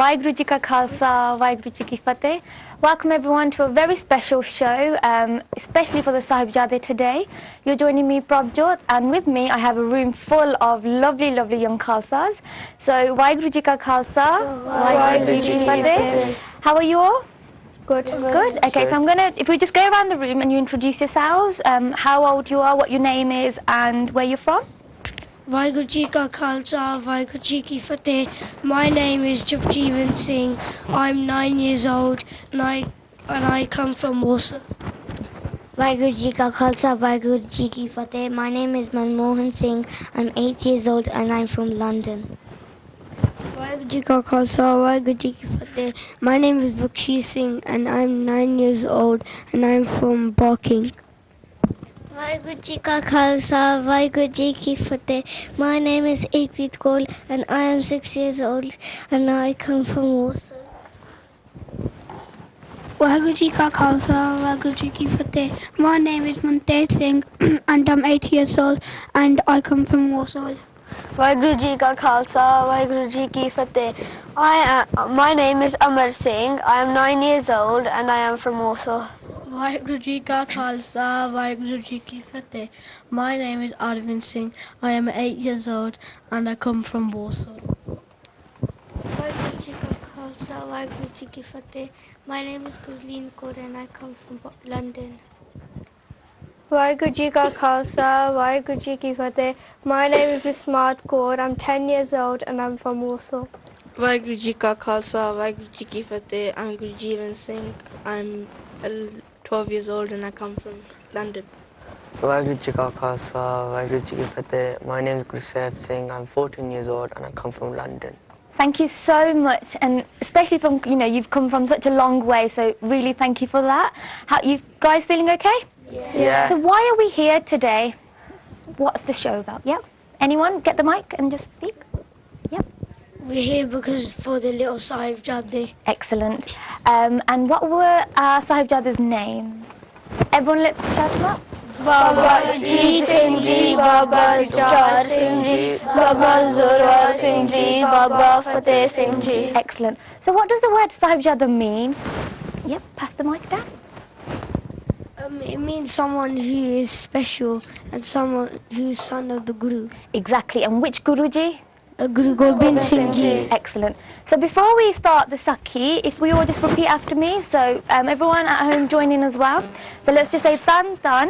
Vaheguru Ji Ka Khalsa, Vaheguru Ji Ki Fateh. Welcome everyone to a very special show, especially for the SahibZadeh today. You're joining me, Prabhjyot, and with me I have a room full of lovely, lovely young Khalsas. So, Vaheguru Ji Ka Khalsa, Vaheguru Ji Ki Fateh. How are you all? Good. Good. Okay, so if we just go around the room and you introduce yourselves, how old you are, what your name is, and where you're from. Vaheguru Ji Ka Khalsa, Vaheguru Ji Ki Fateh. My name is Prabhjyot Singh. I'm 9 years old and I come from Warsaw. Vaheguru Ji Ka Khalsa, Vaheguru Ji Ki Fateh. My name is Manmohan Singh. I'm 8 years old and I'm from London. Vaheguru Ji Ka Khalsa, Vaheguru Ji Ki Fateh. My name is Bakshi Singh and I'm 9 years old and I'm from Barking. Vaheguru Ji Ka Khalsa, Vaheguru Ji Ki Fateh. My name is Ekrit Kaur and I am 6 years old and I come from Warsaw. Vaheguru Ji Ka Khalsa, Vaheguru Ji Ki Fateh. My name is Muntaj Singh and I'm 8 years old and I come from Warsaw. Vaheguru Ji Ka Khalsa, Vaheguru Ji Ki Fateh. My name is Amar Singh. I am 9 years old and I am from Warsaw. Vaheguru Ji Ka Khalsa, Vaheguru Ji Ki Fateh. My name is Arvind Singh. I am 8 years old and I come from Warsaw. Vaheguru Ji Ka Khalsa, Vaheguru Ji Ki Fateh. My name is Gurleen Kaur and I come from London. Vaheguru Ji Ka Khalsa, Vaheguru Ji Ki Fateh. My name is Vismat Kaur. I'm 10 years old and I'm from Warsaw. Vaheguru Ji Ka Khalsa, Vaheguru Ji Ki Fateh. I'm Gurjeevan Singh. I'm 12 years old and I come from London. Vaheguru Ji Ka Khalsa, Vaheguru Ji Ki Fateh. My name is Gursev Singh. I'm 14 years old and I come from London. Thank you so much, and especially from, you've come from such a long way, so really thank you for that. How you guys feeling okay? Yeah. So why are we here today? What's the show about? Yep. Anyone get the mic and just speak? Yep. We're here because for the little SahibZadeh. Excellent. And what were our SahibZadeh's names? Everyone let's shout them out. Baba Jeet Singh Ji, Baba Chaar Singh Ji, Baba Zorwar Singh Ji, Baba Fateh Singh Ji. Excellent. So what does the word SahibZadeh mean? Yep, pass the mic down. It means someone who is special and someone who's son of the Guru. Exactly. And which Guruji? Guru Gobind Singh Ji. Excellent. So before we start the Sakhi, if we all just repeat after me, so everyone at home join in as well. So let's just say Tan Tan.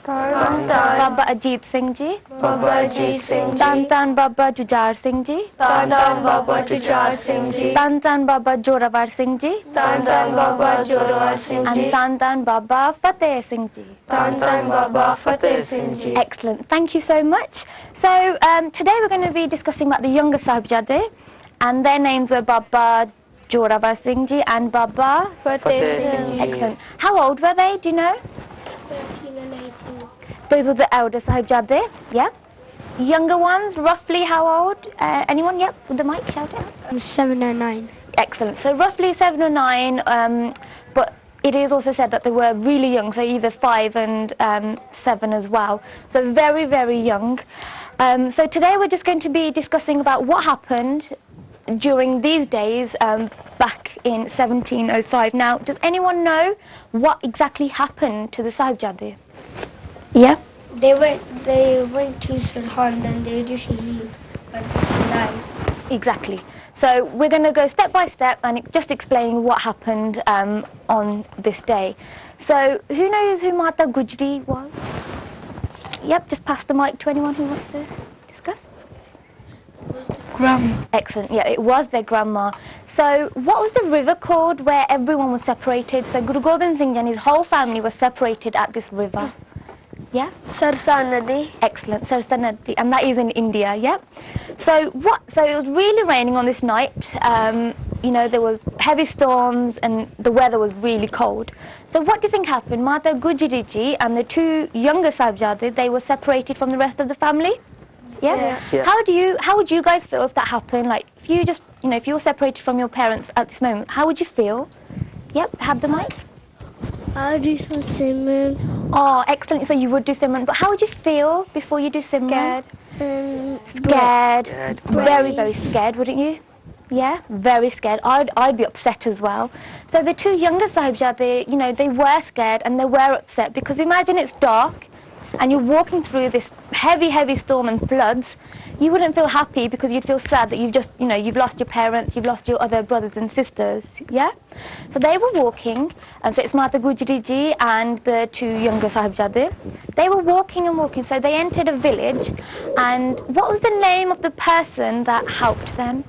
Tan Tan Baba Ajit Singh Ji. Baba Jeet Singh Ji, Tan Tan Baba Jujhar Singh Ji. Tan Tan Baba Chaar Singh Ji, Tan Tan Baba Jorawar Singh Ji. Tan Tan Baba Zorwar Singh Ji, And Tan Tan Baba Fateh Singh Ji. Tan Tan Baba Fateh Singh Ji. Excellent. Thank you so much. So today we're going to be discussing about the younger SahibZadeh, and their names were Baba Jorawar Singh Ji and Baba Fateh Singh Ji. Excellent. How old were they? Do you know? 13 and 18. Those were the elder SahibZadeh. Yeah. Younger ones, roughly how old? Anyone? Yep. With the mic, shout it out. 7 and 9. Excellent. So roughly 7 or 9. But it is also said that they were really young, so either 5 and 7 as well. So very, very young. So today we're just going to be discussing about what happened during these days back in 1705. Now, does anyone know what exactly happened to the SahibZadeh? Yeah? They went to Sirhind and they just healed but died. Exactly. So we're going to go step by step and just explaining what happened on this day. So who knows who Mata Gujri was? Yep, just pass the mic to anyone who wants to discuss. Grandma. Excellent. Yeah, it was their grandma. So what was the river called where everyone was separated? So Guru Gobind Singh and his whole family were separated at this river. Yeah? Sarsa Nadi. Excellent. Sarsa Nadi. And that is in India, yeah? So it was really raining on this night. There was heavy storms and the weather was really cold. So what do you think happened? Mata Gujri Ji and the two younger SahibZadeh, they were separated from the rest of the family? Yeah? Yeah. How would you guys feel if that happened? Like if you just, if you were separated from your parents at this moment, how would you feel? Yep, have the mic. I'll do some Simran. Oh, excellent. So you would do Simran. But how would you feel before you do Simran? Scared. Scared. Scared. Very, very scared, wouldn't you? Yeah, very scared. I'd be upset as well. So the two younger SahibZadeh, you know, they were scared and they were upset because imagine it's dark and you're walking through this heavy storm and floods. You wouldn't feel happy because you'd feel sad that you've just, you know, you've lost your parents, you've lost your other brothers and sisters, yeah? So they were walking, and so it's Mata Gujri ji and the two younger SahibZadeh. They were walking and walking, so they entered a village, and what was the name of the person that helped them?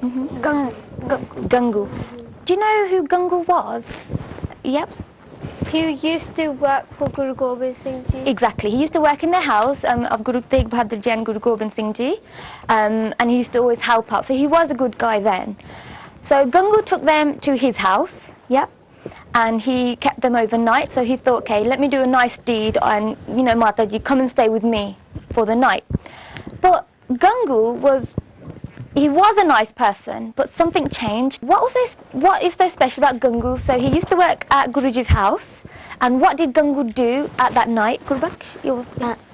Gangu. Do you know who Gangu was? Yep. He used to work for Guru Gobind Singh Ji. Exactly. He used to work in the house of Guru Tegh Bahadur Ji and Guru Gobind Singh Ji, and he used to always help out. So he was a good guy then. So Gangu took them to his house, yep, and he kept them overnight. So he thought, okay, let me do a nice deed, and you know, Mataji, come and stay with me for the night. But Gangu was a nice person, but something changed. What is so special about Gangu? So he used to work at Guruji's house, and what did Gangu do at that night? Gurbaksh,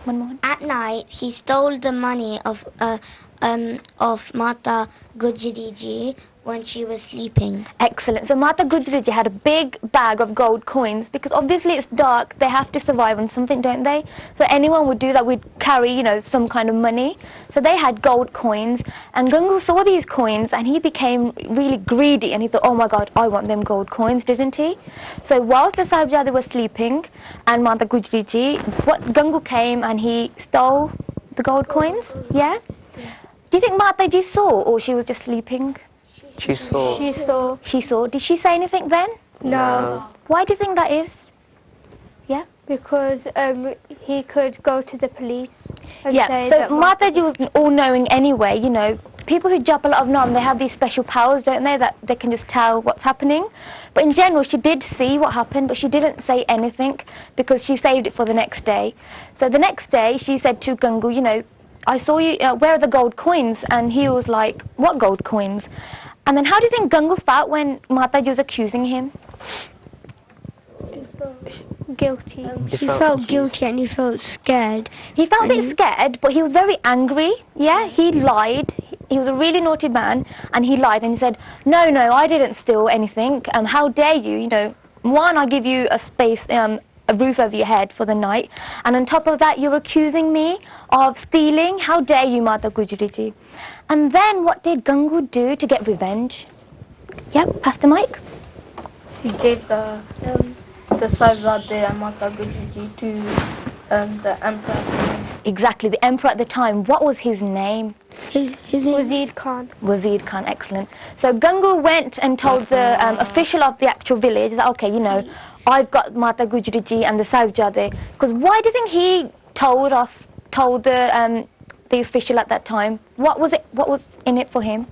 one more. At night, he stole the money of Mata Gujri Ji when she was sleeping. Excellent. So Mata Gujri Ji had a big bag of gold coins because obviously it's dark, they have to survive on something, don't they? So anyone would do that, would carry, you know, some kind of money. So they had gold coins, and Gangu saw these coins and he became really greedy and he thought, oh my God, I want them gold coins, didn't he? So whilst the SahibZadeh were sleeping and Mata Gujri Ji, Gangu came and he stole the gold coins, yeah? Do you think Mataji saw, or she was just sleeping? She saw. She saw. She saw. Did she say anything then? No. Why do you think that is? Yeah? Because he could go to the police and Yeah, say so that Mataji was all-knowing anyway, you know. People who jap a lot of Nam, they have these special powers, don't they, that they can just tell what's happening. But in general, she did see what happened, but she didn't say anything because she saved it for the next day. So the next day, she said to Gangu, you know, I saw you, where are the gold coins? And he was like, what gold coins? And then how do you think Gangu felt when Mataji was accusing him? guilty. He felt guilty and he felt scared. He felt a bit scared, but he was very angry. Yeah, he lied. He was a really naughty man, and he lied and he said, no, I didn't steal anything. How dare you? You know, one, I give you a space, a roof over your head for the night, and on top of that, you're accusing me of stealing. How dare you, Mata Gujri Ji? And then what did Gangu do to get revenge? Yep, pass the mic. He gave the SahibZadeh and Mata Gujri Ji to the emperor. Exactly, the emperor at the time. What was his name? His name Wazir Khan. Wazir Khan, excellent. So Gangu went and told the official of the actual village that, okay, you know, I've got Mata Gujri Ji and the SahibZadeh. Because why do you think he told the official at that time? What was in it for him?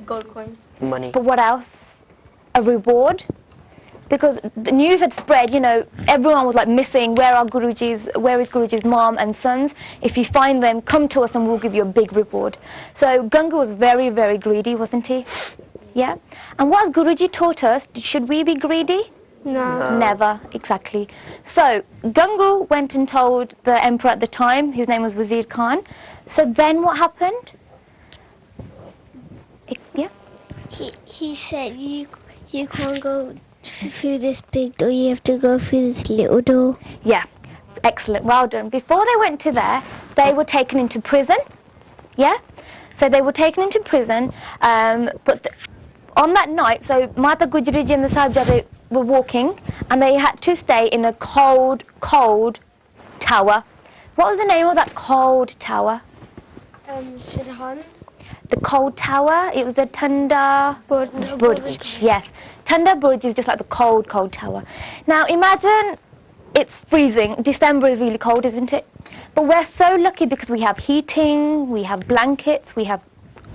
Gold coins. Money. But what else? A reward? Because the news had spread, you know, everyone was like missing, where is Guruji's mom and sons? If you find them, come to us and we'll give you a big reward. So Gangu was very, very greedy, wasn't he? Yeah? And what has Guruji taught us? Should we be greedy? No. Never, exactly. So Gangu went and told the emperor at the time, his name was Wazir Khan. So then what happened? Yeah? He said you can't go through this big door, you have to go through this little door. Yeah, excellent, well done. Before they went to there, they were taken into prison, yeah? So they were taken into prison, but on that night, so Mata Gujri Ji and the SahibZadeh were walking, and they had to stay in a cold, cold tower. What was the name of that cold tower? Sidhan. The cold tower, it was the Tanda Burj. Yes, Tanda Burj is just like the cold, cold tower. Now imagine it's freezing. December is really cold, isn't it? But we're so lucky because we have heating, we have blankets, we have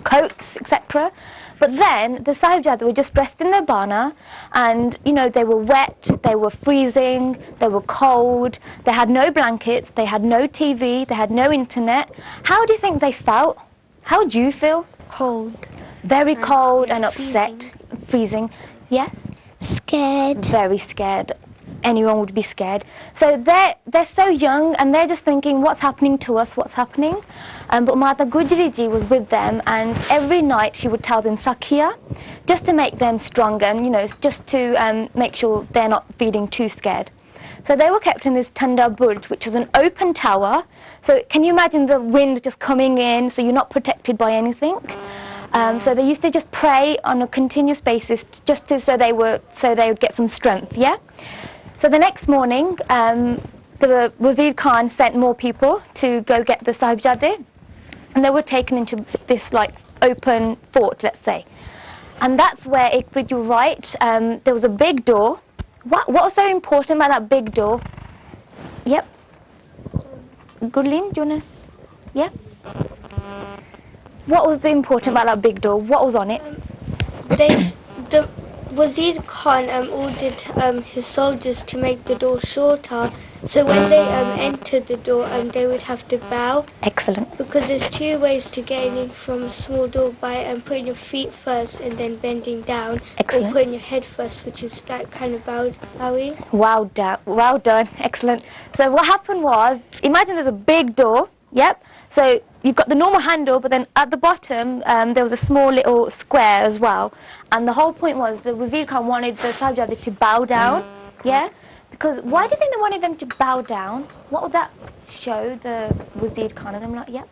coats, etc. But then the SahibZadeh were just dressed in their bana, and you know, they were wet, they were freezing, they were cold, they had no blankets, they had no TV, they had no internet. How do you think they felt? How do you feel? Cold. Very cold and upset. Freezing. Yeah? Scared. Very scared. anyone would be scared. So they're so young and they're just thinking, what's happening to us, what's happening? But Mata Gujri ji was with them, and every night she would tell them Sakhiya, just to make them stronger and, you know, just to make sure they're not feeling too scared. So they were kept in this Tanda Burj, which was an open tower. So can you imagine the wind just coming in, so you're not protected by anything? So they used to just pray on a continuous basis, just to, so they would get some strength. Yeah. So the next morning, the Wazir Khan sent more people to go get the SahibZadeh, and they were taken into this like open fort, let's say. And that's where, Ekprit, you're right, there was a big door. What was so important about that big door? Yep. Gurleen, do you wanna? Yeah. What was the important about that big door? What was on it? The Wazir Khan ordered his soldiers to make the door shorter, so when they entered the door, they would have to bow. Excellent. Because there's two ways to get in from a small door, by putting your feet first and then bending down, Excellent. or putting your head first, which is like kind of bowing. Well done, excellent. So what happened was, imagine there's a big door, yep. So you've got the normal handle, but then at the bottom there was a small little square as well. And the whole point was the Wazir Khan wanted the SahibZadeh to bow down, yeah? Because why do you think they wanted them to bow down? What would that show the Wazir Khan? And I'm like, yep.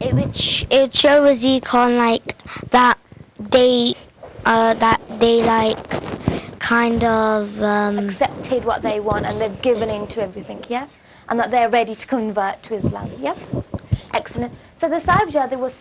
It would show Wazir Khan like that they like kind of Accepted what they want and they've given in to everything, yeah? And that they're ready to convert to Islam, yeah? Excellent. So the SahibZadeh was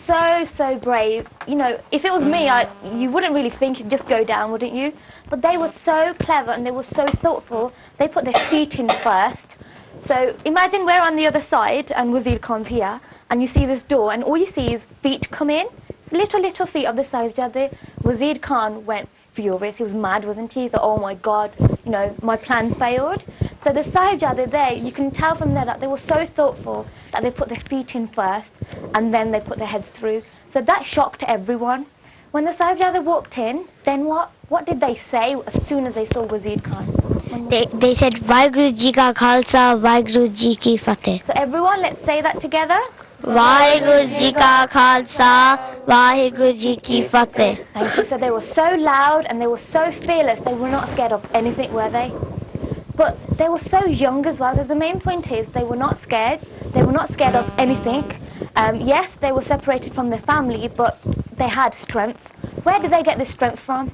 so brave. You know, if it was me, you wouldn't really think you'd just go down, wouldn't you? But they were so clever and they were so thoughtful. They put their feet in first. So imagine we're on the other side and Wazir Khan's here, and you see this door, and all you see is feet come in. Little feet of the SahibZadeh. Wazir Khan went furious. He was mad, wasn't he? He thought, oh my God, you know, my plan failed. So the SahibZadeh there, you can tell from there that they were so thoughtful that they put their feet in first and then they put their heads through. So that shocked everyone. When the SahibZadeh walked in, then what did they say as soon as they saw Wazir Khan? they said Vaheguru Ji Ka Khalsa, Vaheguru Ji Ki Fateh. So everyone, let's say that together. Vaheguru Ji Ka Khalsa, Vaheguru Ji Ki Fateh. Thank you. So they were so loud and they were so fearless. They were not scared of anything, were they? But they were so young as well. So the main point is they were not scared. They were not scared of anything. Yes, they were separated from their family, but they had strength. Where did they get this strength from?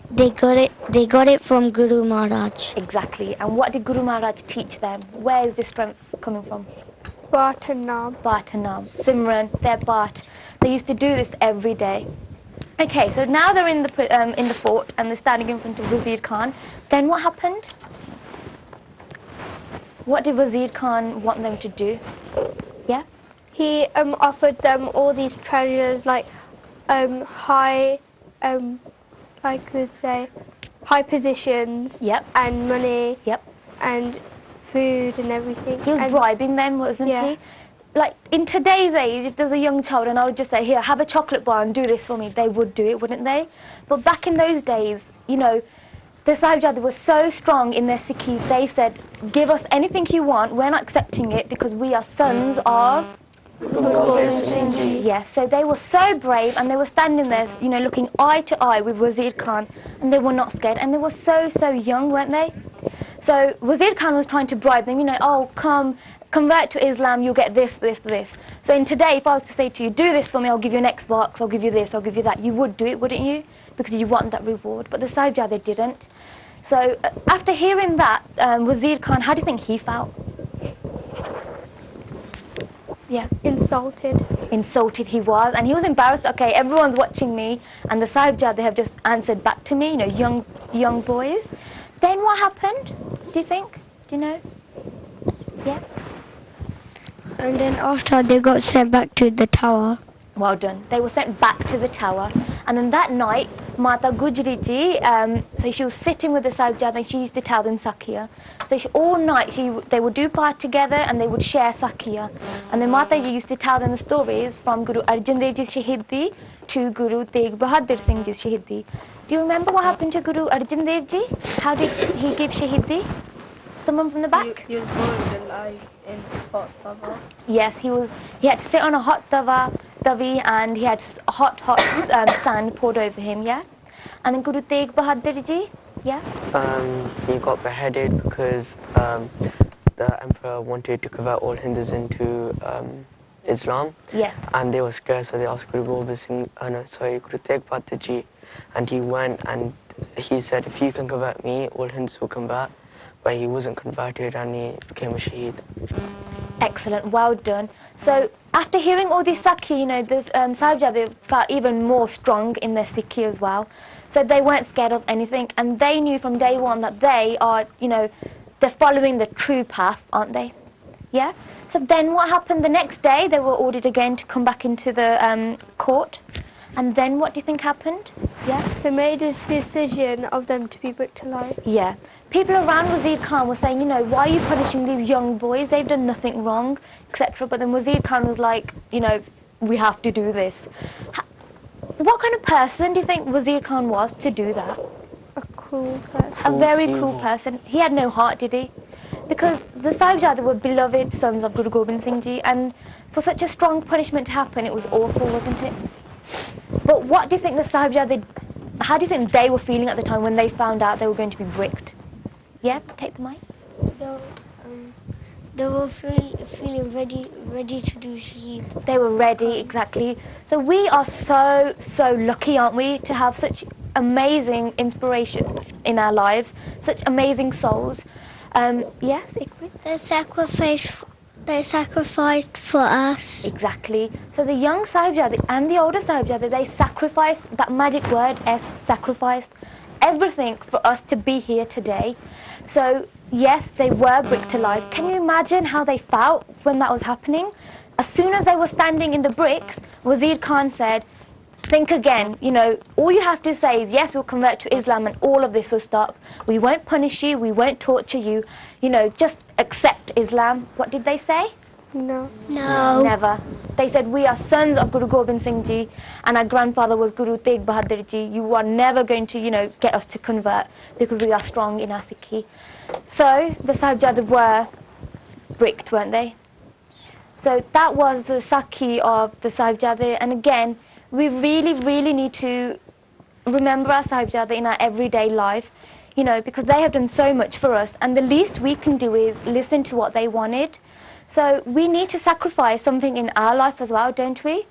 They got it from Guru Maharaj. Exactly. And what did Guru Maharaj teach them? Where is this strength coming from? Bart and Naam. Bart and Naam. Simran, their Bart. They used to do this every day. Okay, so now they're in the fort and they're standing in front of Wazir Khan. Then what happened? What did Wazir Khan want them to do? Yeah? He offered them all these treasures, like high, like we'd say, high positions. Yep. And money. Yep. And food and everything. He was bribing them, wasn't he? Like in today's age, if there's a young child and I would just say, here, have a chocolate bar and do this for me, they would do it, wouldn't they? But back in those days, you know, the SahibZadeh was so strong in their Sikhi, they said, give us anything you want, we're not accepting it because we are sons of... Yes, so they were so brave and they were standing there, you know, looking eye to eye with Wazir Khan, and they were not scared, and they were so young, weren't they? So Wazir Khan was trying to bribe them, you know, oh, come, convert to Islam, you'll get this. So in today, if I was to say to you, do this for me, I'll give you an Xbox, I'll give you this, I'll give you that, you would do it, wouldn't you? Because you want that reward. But the SahibZadeh didn't. So after hearing that, Wazir Khan, how do you think he felt? Yeah. Insulted. Insulted he was, and he was embarrassed. Okay, everyone's watching me, and the SahibZadeh have just answered back to me, you know, young boys. Then what happened? Do you think? Do you know? Yeah. And then after they got sent back to the tower. Well done. They were sent back to the tower, and then that night, Mata Gujri ji, so she was sitting with the SahibZadeh and she used to tell them Sakhiya. So all night they would do part together and they would share Sakhiya. And then Mata ji used to tell them the stories from Guru Arjan Dev Ji's Shahidi to Guru Tegh Bahadur Singh Ji's Shahidi. Do you remember what happened to Guru Arjan Dev Ji? How did he give Shahidi? Someone from the back? He was burned alive in his hot tawa. Yes, he had to sit on a hot tavi and he had hot sand poured over him, yeah? And then Guru Tegh Bahadur Ji, yeah? He got beheaded because the emperor wanted to convert all Hindus into Islam. Yes. And they were scared, so they asked Guru Tegh Bahadur Ji, and he went and he said, if you can convert me, all Hindus will convert. But he wasn't converted and he became a shaheed. Excellent, well done. So after hearing all this Sakhi, the SahibZadeh felt even more strong in their Sikhi as well. So they weren't scared of anything, and they knew from day one that they are, they're following the true path, aren't they? Yeah? So then what happened the next day? They were ordered again to come back into the court. And then what do you think happened? Yeah? They made a decision of them to be put to life. Yeah. People around Wazir Khan were saying, why are you punishing these young boys? They've done nothing wrong, etc. But then Wazir Khan was like, we have to do this. What kind of person do you think Wazir Khan was to do that? A cruel person. A very cruel person. He had no heart, did he? Because the SahibZadeh were beloved sons of Guru Gobind Singh Ji, and for such a strong punishment to happen, it was awful, wasn't it? But what do you think the SahibZadeh, how do you think they were feeling at the time when they found out they were going to be bricked? Yeah, take the mic. They were feeling ready to do shaheed. They were ready, exactly. So we are so lucky, aren't we, to have such amazing inspiration in our lives, such amazing souls. Yes, Ikrit? They sacrificed for us. Exactly. So the young SahibZadeh and the older SahibZadeh, they sacrificed, that magic word, sacrificed, everything for us to be here today. So yes, they were bricked alive. Can you imagine how they felt when that was happening? As soon as they were standing in the bricks, Wazir Khan said, think again, all you have to say is, yes, we'll convert to Islam and all of this will stop. We won't punish you, we won't torture you, just accept Islam. What did they say? No. No. Never. They said, we are sons of Guru Gobind Singh Ji and our grandfather was Guru Tegh Bahadur Ji. You are never going to, get us to convert because we are strong in our Sikhi. So the SahibZadeh were bricked, weren't they? So that was the Sakhi of the SahibZadeh, and again, we really need to remember our SahibZadeh in our everyday life, because they have done so much for us, and the least we can do is listen to what they wanted. So we need to sacrifice something in our life as well, don't we?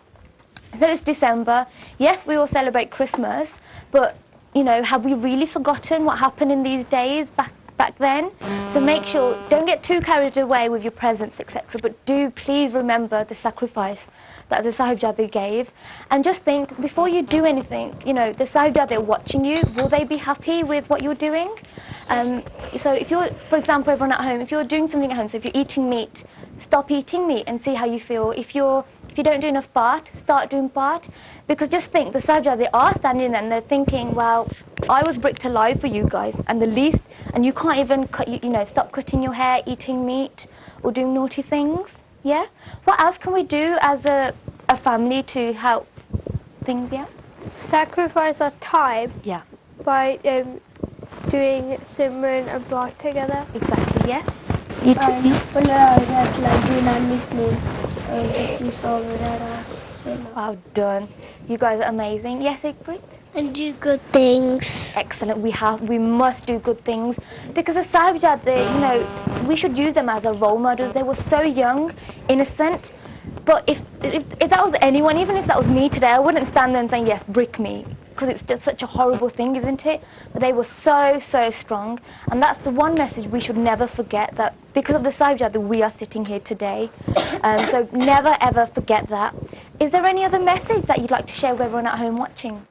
So it's December. Yes, we all celebrate Christmas, but, have we really forgotten what happened in these days back then? So make sure, don't get too carried away with your presents, etc. But do please remember the sacrifice that the SahibZadeh gave. And just think, before you do anything, the SahibZadeh are watching you. Will they be happy with what you're doing? So if you're, for example, everyone at home, if you're doing something at home, so if you're eating meat, stop eating meat and see how you feel. If you don't do enough part, start doing part. Because just think, the SahibZadeh are standing there and they're thinking, well, I was bricked alive for you guys, and the least, and you can't even stop cutting your hair, eating meat, or doing naughty things. Yeah? What else can we do as a family to help things, yeah? Sacrifice our time. Yeah. By doing Simran and Bart together. Exactly, yes. You Well done. You guys are amazing. Yes, Ikrit? And do good things. Excellent. We must do good things, because the SahibZadeh, we should use them as our role models. They were so young, innocent. But if that was anyone, even if that was me today, I wouldn't stand there and say, yes, brick me, because it's just such a horrible thing, isn't it? But they were so strong, and that's the one message we should never forget, that because of the SahibZadeh we are sitting here today. So never ever forget that. Is there any other message that you'd like to share with everyone at home watching?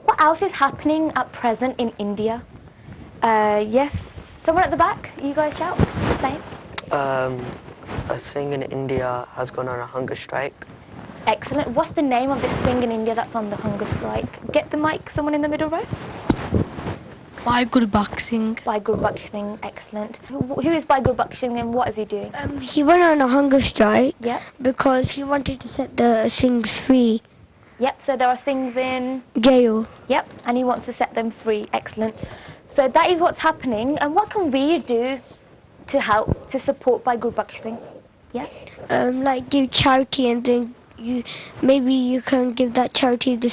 What else is happening at present in India? Yes, someone at the back, you guys shout, say. A Singh in India has gone on a hunger strike. Excellent. What's the name of this Singh in India that's on the hunger strike? Get the mic, someone in the middle row. Bhai Gurbakh Singh. Bhai Gurbakh Singh, excellent. Who is Bhai Gurbakh Singh and what is he doing? He went on a hunger strike Yeah. because he wanted to set the Singhs free. Yep, so there are Singhs in... Jail. Yep, and he wants to set them free. Excellent. So that is what's happening. And what can we do to help, to support by Gurbaksh Singh? Yeah? Like give charity, and then maybe you can give that charity to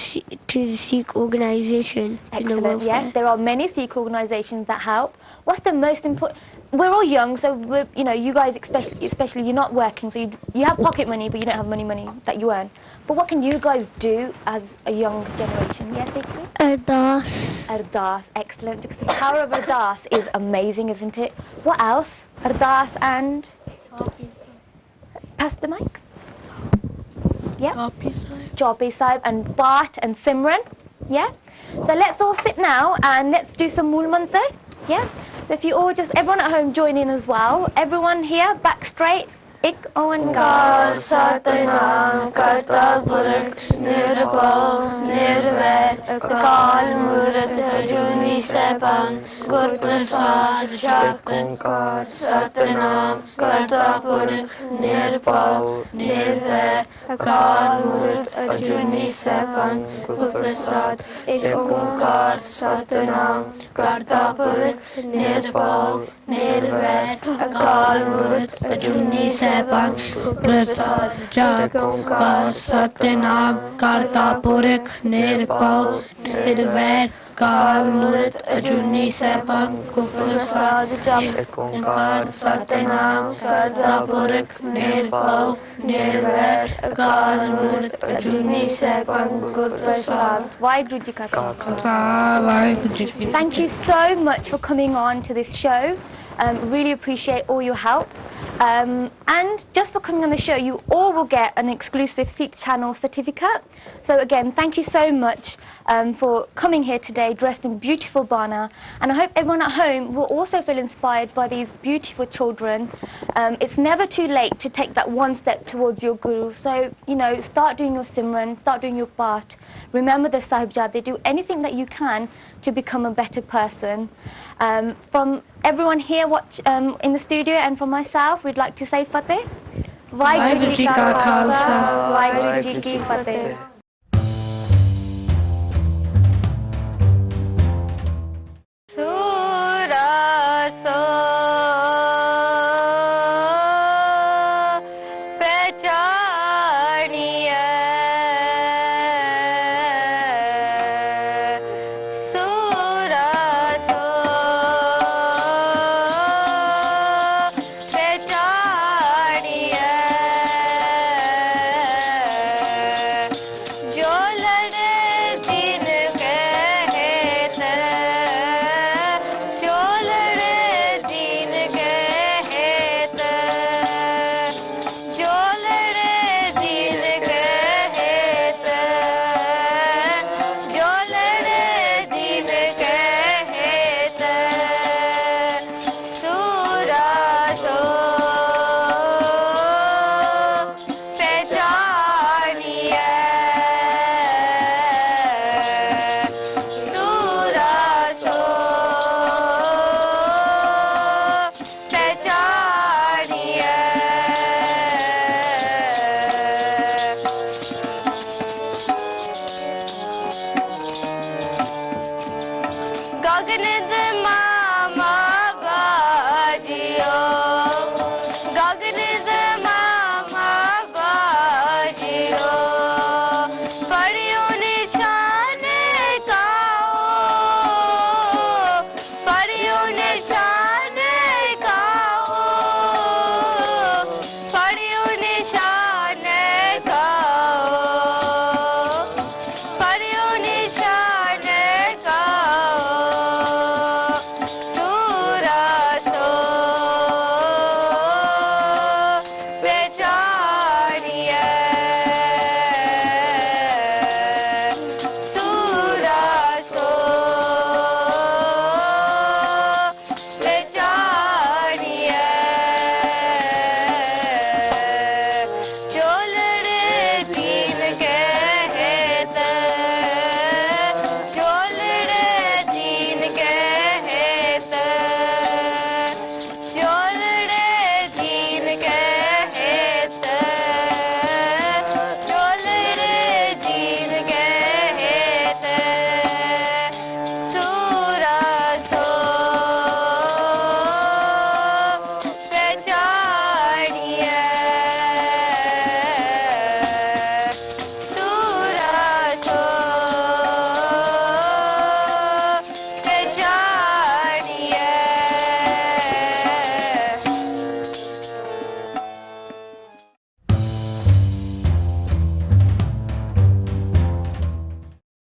the Sikh organisation. Excellent, yes. There are many Sikh organisations that help. What's the most important... We're all young, so we're, you know, you guys especially you're not working, so you have pocket money, but you don't have money that you earn. But what can you guys do as a young generation? Yes, Ikri? Ardas. Ardas, excellent. Because the power of Ardas is amazing, isn't it? What else? Ardas and... Pass the mic. Yeah. Jaupi Sahib and Bart and Simran. Yeah. So let's all sit now and let's do some Mool Mantar. Yeah. So if you all just, everyone at home join in as well. Everyone here, back straight. Ik onkar Satnam Karta Purakh Nirbhav Nirvair Akal Murti Ajuni Saiban Gur Prasad Jap Onkar Satnam Karta Purakh Nirbhav Nirvair Akal Murti Ajuni Saiban Gur Prasad Ik Onkar Satnam Karta Purakh Nirbhav Nirvair Akal Murti Ajuni Saiban Prasad Jap Onkar Satnam Karta Purakh Nirbhav Nirvair Akal Murti Ajuni Saiban Prasad Jap Onkar Satnam Karta Purakh Nirbhav Nirvair Akal Murti Ajuni Saiban Prasad. Waheguru Ji Ka Khalsa. Thank you so much for coming on to this show. Really appreciate all your help. And just for coming on the show, you all will get an exclusive Sikh channel certificate. So again, thank you so much for coming here today dressed in beautiful bana. And I hope everyone at home will also feel inspired by these beautiful children. It's never too late to take that one step towards your guru. So, you know, start doing your Simran, start doing your Path. Remember the SahibZadeh, do anything that you can to become a better person. From everyone here in the studio and from myself, we'd like to say Fateh. Waheguru Ji Ka Khalsa, Waheguru Ji Ki Fateh.